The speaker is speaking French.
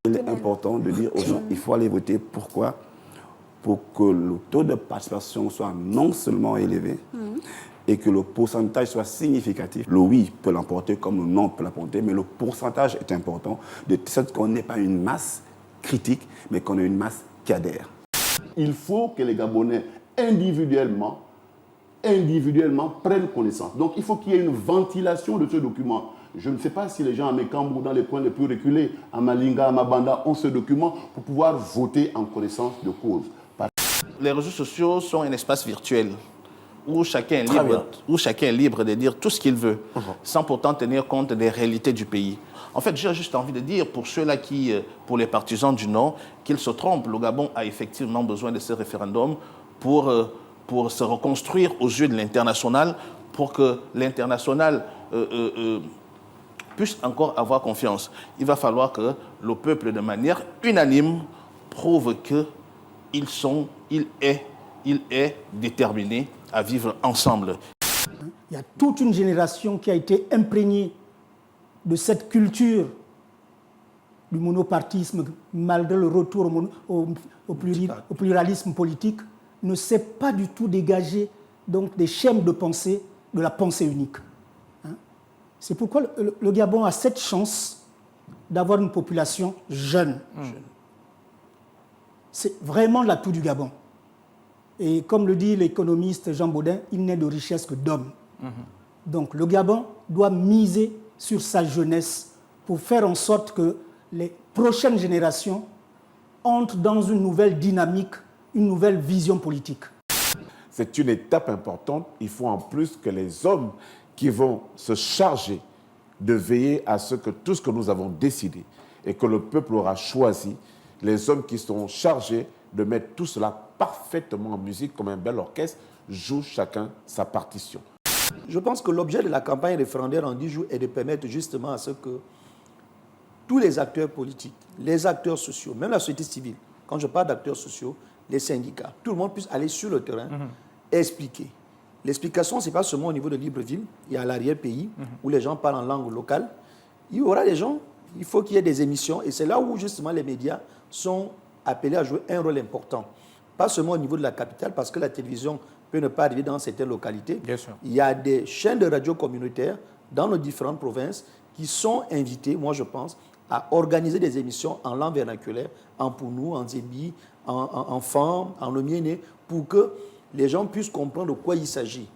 Il est important de dire aux gens qu'il faut aller voter. Pourquoi? Pour que le taux de participation soit non seulement élevé et que le pourcentage soit significatif. Le oui peut l'emporter comme le non peut l'emporter, mais le pourcentage est important, de sorte qu'on n'ait pas une masse critique, mais qu'on ait une masse qui adhère. Il faut que les Gabonais individuellement prennent connaissance. Donc il faut qu'il y ait une ventilation de ce document. Je ne sais pas si les gens à Mekambo, dans les coins les plus reculés, à Malinga, à Mabanda, ont ce document pour pouvoir voter en connaissance de cause. Les réseaux sociaux sont un espace virtuel où chacun est libre de dire tout ce qu'il veut, sans pourtant tenir compte des réalités du pays. En fait, j'ai juste envie de dire, pour ceux-là pour les partisans du non, qu'ils se trompent. Le Gabon a effectivement besoin de ce référendum pour se reconstruire aux yeux de l'international, pour que l'international puisse encore avoir confiance. Il va falloir que le peuple, de manière unanime, prouve qu'il est déterminé à vivre ensemble. Il y a toute une génération qui a été imprégnée de cette culture du monopartisme, malgré le retour au pluralisme politique, ne sait pas du tout dégager donc, des schèmes de pensée, de la pensée unique. C'est pourquoi le Gabon a cette chance d'avoir une population jeune. C'est vraiment l'atout du Gabon. Et comme le dit l'économiste Jean Baudin, il n'est de richesse que d'hommes. Donc le Gabon doit miser sur sa jeunesse pour faire en sorte que les prochaines générations entrent dans une nouvelle dynamique, une nouvelle vision politique. C'est une étape importante. Il faut en plus que les hommes qui vont se charger de veiller à ce que tout ce que nous avons décidé et que le peuple aura choisi, les hommes qui seront chargés de mettre tout cela parfaitement en musique comme un bel orchestre, jouent chacun sa partition. Je pense que l'objet de la campagne référendaire en 10 jours est de permettre justement à ce que tous les acteurs politiques, les acteurs sociaux, même la société civile, quand je parle d'acteurs sociaux, les syndicats, tout le monde puisse aller sur le terrain, expliquer. L'explication, ce n'est pas seulement au niveau de Libreville, il y a l'arrière-pays, où les gens parlent en langue locale. Il y aura des gens, il faut qu'il y ait des émissions, et c'est là où justement les médias sont appelés à jouer un rôle important. Pas seulement au niveau de la capitale, parce que la télévision peut ne pas arriver dans certaines localités. Bien sûr. Il y a des chaînes de radio communautaires dans nos différentes provinces qui sont invitées, moi je pense, à organiser des émissions en langue vernaculaire, en Pounou, en Zébi, en Fam, en Omiéné, pour que les gens puissent comprendre de quoi il s'agit.